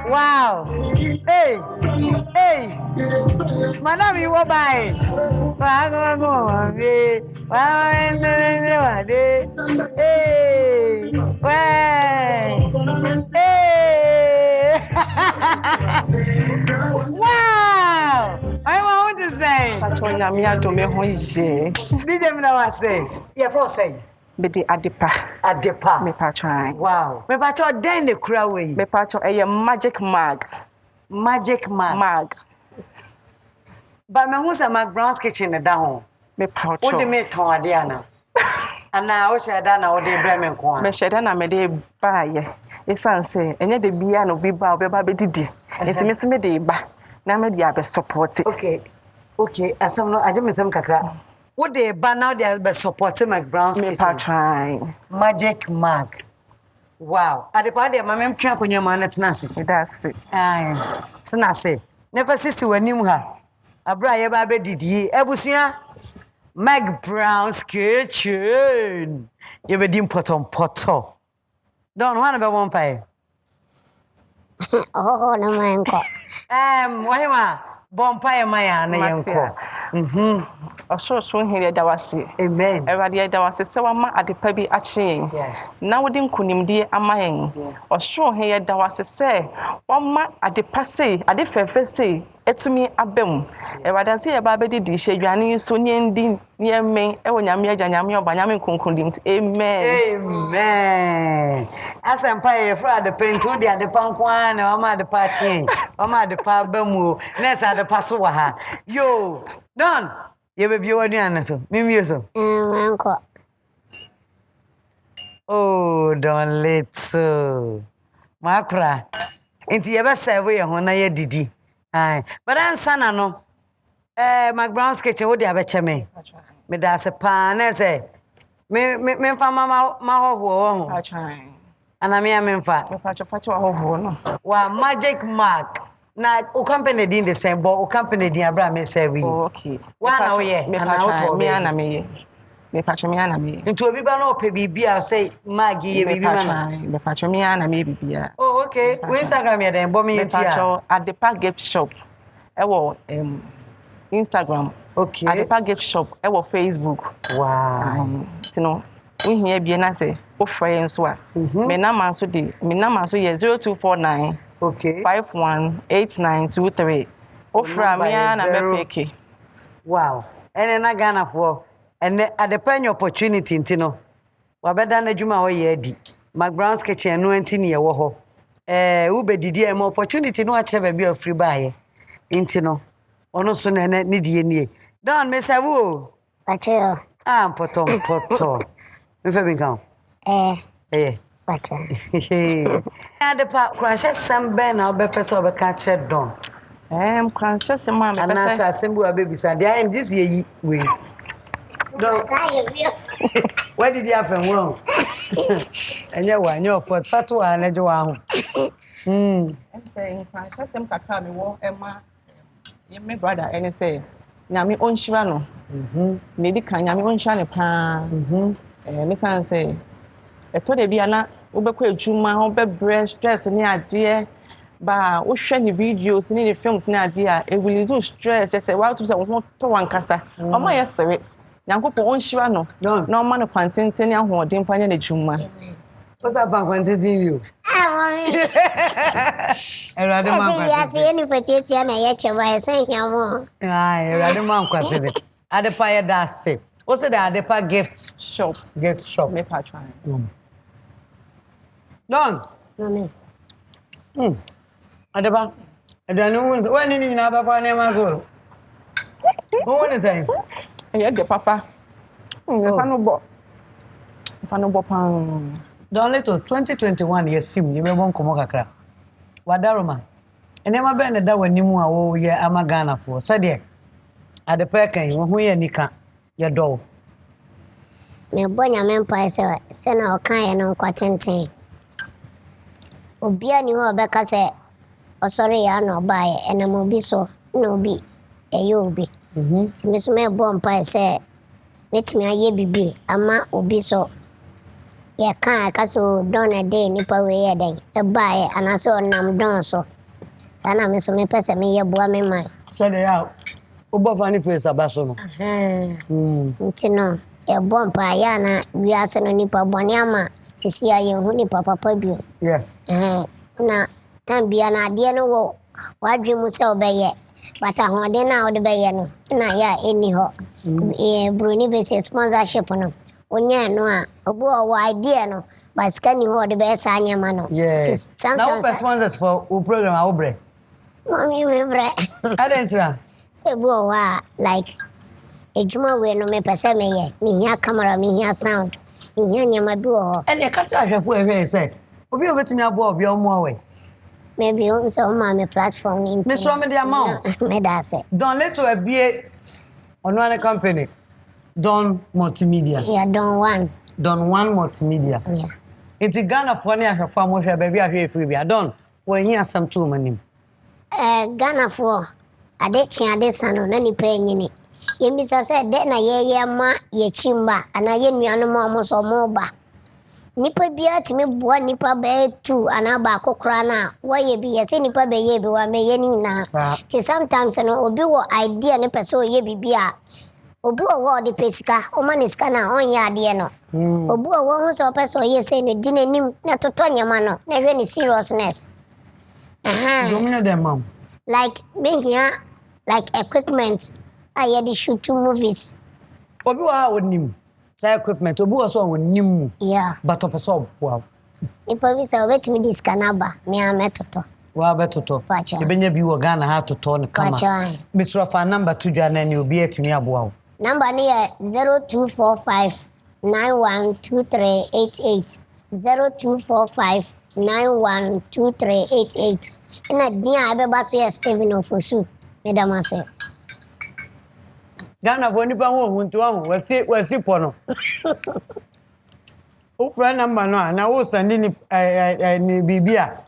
Wow. Hey. Hey. Madam, you were by. Hey. Hey. Wow. I want to say. Patonya mi adome ho je. DJ me na wa say. Ye for say. Be di adepa. Adepa. Me patron. Wow. Me patron den the kura we. Me patron eye magic mag. Magic mag. Mag. But me hu say McBrown's Kitchen na da ho. Me patron. Wo de me ton ade ana. Ana wo sheda na wo de bre me nko a. Me sheda na me de ba ye. Esan say enye de bia no bi ba obeba be didi. Enti me so me de ba. Na me de abe support. Okay. Okay, asam no aje me sem kakra. What the banner they be support McBrown's Kitchen. Me patron. Magic mag. Wow. Adepa de mamem twa konye ma na tenase. That's it. Ai. Tenase. Never sister wanim ha. Abra ye ba be didi. Ebusua McBrown's Kitchen. Ye be dim poto. Don wana be won pai. Oh, no man ko. Wahima bompa maya na yenko. Osoro here da wase. Amen. Ewade da wase se wa ma adepa bi ache. Yes. Na wodi nkunimdie amayen. Osoro here da wase se wa ma adepa se, ade fefe se etumi abem. Ewade se ye ba be di hwedwane so nyendi nyeme ewo nyame agya nyame oba nyame nkunkundim. Amen. Amen. Asempa ye fra de pentu de adepa nkwa na wa ma adepa che. Wa ma adepa bamu. Nesa adepa so wa ha. Yo, Don. You be your dinner, so. Mimi, so. Uncle. Oh, don't let so. Macra. Into your best way, when I did. Aye. But I'm son, no. McBrown's Kitchen, what do you have me? Me that's a pan, as a. Me for my whole. I try. And I mean, I'm fat. Me patch of no. Wow, magic mark. Na o company din the same but o company din abra me serve. Oh, okay. One now here me and out me ana me. Me patch me ana me. Into obi ba na ope bibia say magi ye bibi mana. Me patch me ana me bibia. Oh, okay. We Instagram ya den bo me ntia. Me patch at the Park Gift Shop. Ewo Instagram. Okay. At the Park Gift Shop. Ewo Facebook. Wow. You know, we here be na say o friend so a. Me na man so di. Me na man so ye 0249 Okay. 518923. Ofra me na be peke. Wow. And na Ghana for and at the pen opportunity ntino. Wa beda na djuma ho ye di. McBrown's Kitchen no enti ne ye wo ho. Wo be didi e opportunity no a kire ba free buy. Ntino. Ono so na ne die nie. Don me say wo. Ache. Ah, poto. Me fe bin kan. Wacha. Adepa crunch some ben na be person be catch don. Crunch some man be person. And na assembly we baby san. They in this year we. Don. Where did you have wrong? Anya wa anya for tattoo na je wa ho. I'm saying crunch some kakra me wo ema my brother any say nyame onhira no. Me di kan nyame onhira ne pa. Me san say eto de bia na obekọ ejuma ho be breast stress ni ade ba wo hwe ni videos ni films ni ade a e release stress just say wow to say wo to wankasa o ma yesere nyankopọ onhira no na o ma no kwantenten ahoden pa nya na ejuma. What's up kwantenten view? Mommy. Erade man kwantenten. Ya se ni petete na ye cheba se hiamo. Erade man kwantenten. Adepa ye da se. Also the Adepa gift shop. Me patron. Don. Mommy. Adepa. Aduane when ni nyina ba fa na ma go. Who is saying? Yeah, the papa. Sanobo pan. Don leto 2021 yesim ye be bon komo kakra. Wadaroma. Ene ma be ne da wanimu a wo ye amagana fo. So de ade pa kan wo hu ye nika ye do. Me bonya me mpa se na o kan ye no kwatenten. Obi ani ho be ka se osori ya na obaye ene mo bi so na obi obi. Ti me so me bo mpa se metimi aye bibi ama obi so ye kan ka so don a day nipa we ye den e bae anaso onam don so sana me so me pese me ye boa me man so de ya obo fani face abaso no ntino e bon pa ya na wiase no nipa boni ama sisi aye hu nipa papa bio na tambia na ade no wo wadwemu se obeye bata hode na ode beye no na ya eni ho bruni be sponsorship no onya no a obu o idea no basika ni ho de be sa anyama no now sponsors for o program a obre mami we bre adentra se bu o wa like ejuma we no me pese me ye me hia camera me hia sound me hia nyama bi o ene ka cha hwefo ehwe se obi obetumi abo obi omo we maybe o so ma me platform ni me so me the amount me da se don let to be ono an company Don Multimedia. Yeah, Don One Multimedia. Yeah. It's Ghana for any ahwefo amohwe baby ahwe free bia. Don, we here some two manim. Ghana for ade sano na nipa nyini. Yemisa se de na ye ma ye chimba ana ye nuano mo so mo ba. Nipa bia timi boa nipa be tu ana ba kokra na wo ye bi ye se nipa be ye bi wa me ye ni na. Ti sometimes no obi wo idea ne person ye bibia. Obu owo de pesika o maniska na onya ade no obu owo ho so person ye say no di nanim na toto nyama no na hwe ni seriousness domina dem mom like me here like equipment I dey shoot two movies obi wa onim say equipment obi wa so onim yeah but o person wow ipo bi say obetimi diska na ba me ametoto wa betoto e benya bi wo Ghana ha toto ne kama Mr. Fa number 2 dwa na ni obi etimi aboa number ni 0245912388 0245912388 ina dia abeba so ya Steven Ofosu medamase Ghana for nipa ho huntu ho wasi pono o friend number no na wo send ni bibia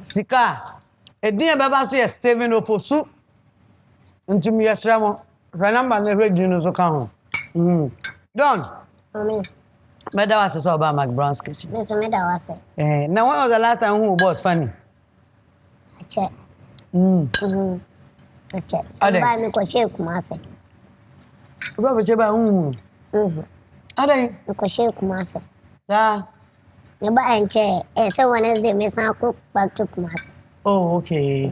sika edin abeba so ya Steven Ofosu ntumi yasramo friend number na hwe dinu so ka ho Don amen meda was so ba McBrown's kitchen me so meda was now when was the last time who was funny check check so ba me ko she Kumase Baba cheba Adai ko she Kumase sa ne ba enche so Wednesday me san ko back to Kumase oh okay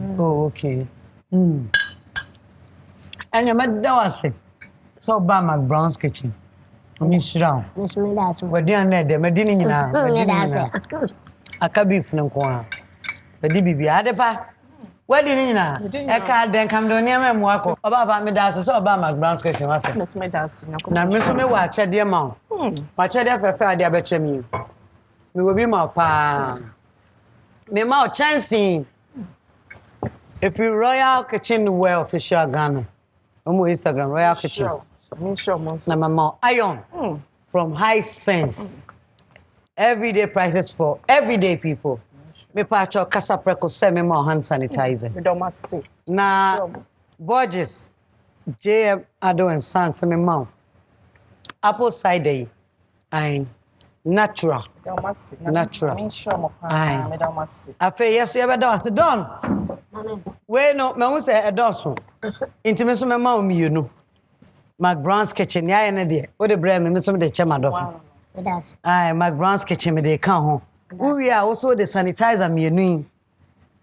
Anya meda was so ba McBrown's kitchen Mishra me da so wadi an de medini nyina me da so aka beef ne nko a wadi bibi ade pa wadi ni nyina e ka den kam do ne ma mu akọ oba ba me da so ba McBrown's kitchen wa so me da so na me so me wa chede ma wa chede fefe ade abeche mi me wo bi ma pa me ma o chance if you Royal Kitchen Well official Ghana omo Instagram Royal Kitchen na mama iron from High Sense everyday prices for everyday people me pacho kasa preko se me ma hand sanitizer me do must na Borges JM Ado and Sons me ma apple cider ai natural natural me sure mo pa me do must afa yes you better say don we no me hu say edoso intime so me ma o mienu McBrown's kitchen ya na de o de bra me so me de chema dofo that's McBrown's kitchen me de kan ho we are also the sanitizer mienu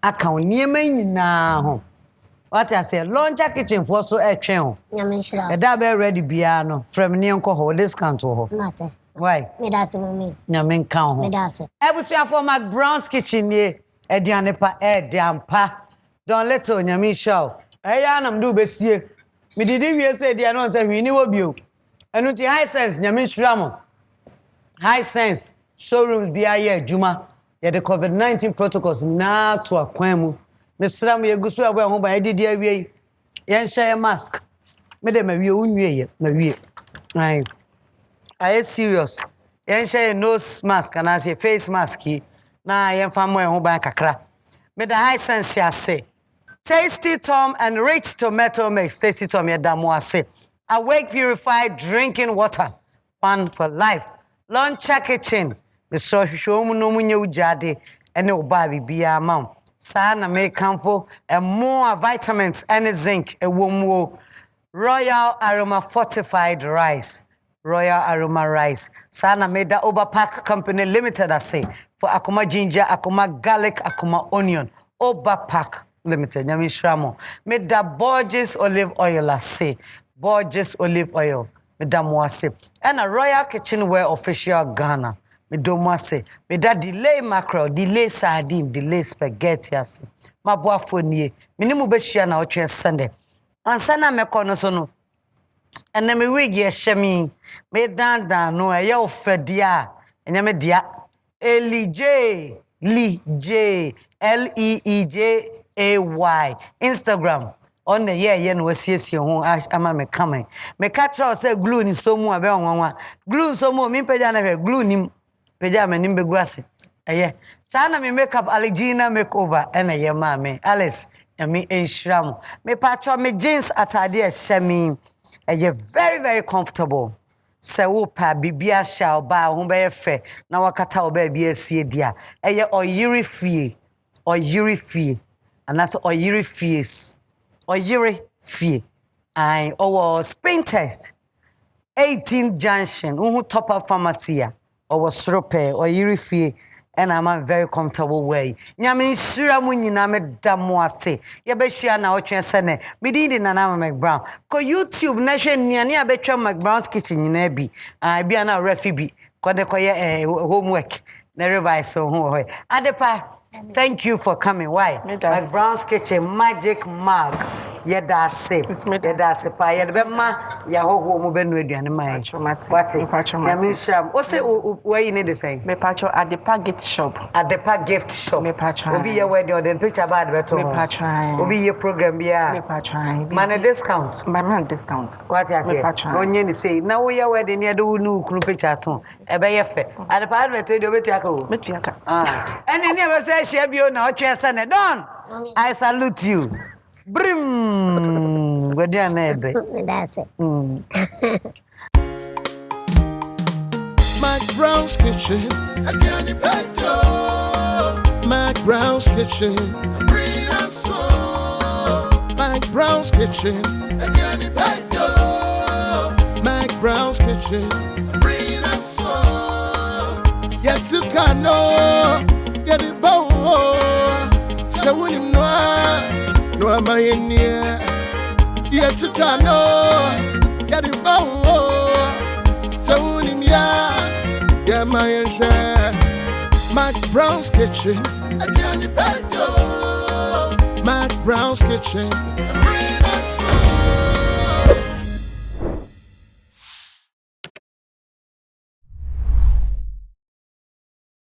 aka oniema nyina ho what I say launcher kitchen for so etwen ho nyame shira e da be ready bia no from ne nko ho discount ho mate why me that's me nyame kan ho me that's ebusia for McBrown's kitchen ni ediane pa ediampa Don't let nyame show. Eya na mdu besie. Me didi wie say dia no say hwini wo bio. Enu ti high sense nyame hwiramo. High sense showrooms bia ye adwuma. Ye the COVID-19 protocols na to akwan mu. Me sram ye gusu abo ho ba didi awie. Yen share mask. Me de mawie unwie ye, mawie. Ai. I serious. Yen share nose mask and as a face mask na yen famo ho ba kakra. Me the high sense ya say. Tasty Tom and rich tomato mix. Tasty Tom ye damo ase. Awake purified drinking water. One for life. Launcher kitchen. Me so show mu no munye ujade ene oba bibia ma. Sa na me kamfo and more vitamins and zinc e womuo. Royal Aroma fortified rice. Royal Aroma rice. Sa na me da Oberpack Company Limited ase for akoma ginger, akoma garlic, akoma onion. Oberpack Limited. Nyami shramo. Me da Borges olive oil ase. Borges olive oil. Me da moase. And a Royal Kitchenware official Ghana. Me do moase. Me da delay mackerel, delay sardine, delay spaghetti ase. Ma boafo nie. Me ni mu be hia na otwe Sunday. Ansa na me kono so no. Ene me wig ye hye me dan no e ye ofadia. Enya me dia. Elijay Leejay Instagram on the year no asiesie ho ama me kamen me catch say glue ni so mu abe onwanwa glue so mu mi peja na glue ni peja me ni begu ase eye sana me makeup Allegina makeover ena ye ma me Alice me enshram me patcho me jeans atade e hye eye very very comfortable. Se wo pa bibia sha ba ho be fe na wakata wo ba bia sie dia eye oyiri fie and that's oyiri fie I our Spain test 18 junction who top up pharmacy our srope oyiri fie and I'm very comfortable way nyame nsura mu nyina me damo ase ye be hia na otwe sene me di na na McBrown ko YouTube na hwe nnuane abetwa McBrown's kitchen nyina bi bia na refi bi ko de ko ye homework na revise so ho adepa. Thank you for coming. Why? McBrown's Kitchen Magic Mug. Yedase. Yedase pa. Yedbema ya ho mu benu aduane mai. What's it? Yamisham. O say where you need to say? Me patcho Adepa gift shop. Adepa gift shop. Me patcho. Obi ye wedding or den picture bad beto. Me patcho. Obi ye program bia. Me patcho. Man a discount. Man discount. What you say? Me patcho. Onye ni say na wo ye wedding ye do nu kunu picture ton. Ebe ye fe. Adepa advert do betu aka o. Betu aka. Ene ni be say Shebio na otwe sene don. I salute you. Brim. Wedi anebe. That's it. McBrown's Kitchen. Adiani Peto. McBrown's Kitchen. Bring us so. McBrown's Kitchen. Adiani Peto. McBrown's Kitchen. Bring us so. Yet to Kano. Get it bow. So when you no am I in here? Yet to Kano. Get it bow. So when you yeah, my share. McBrown's Kitchen. McBrown's Kitchen.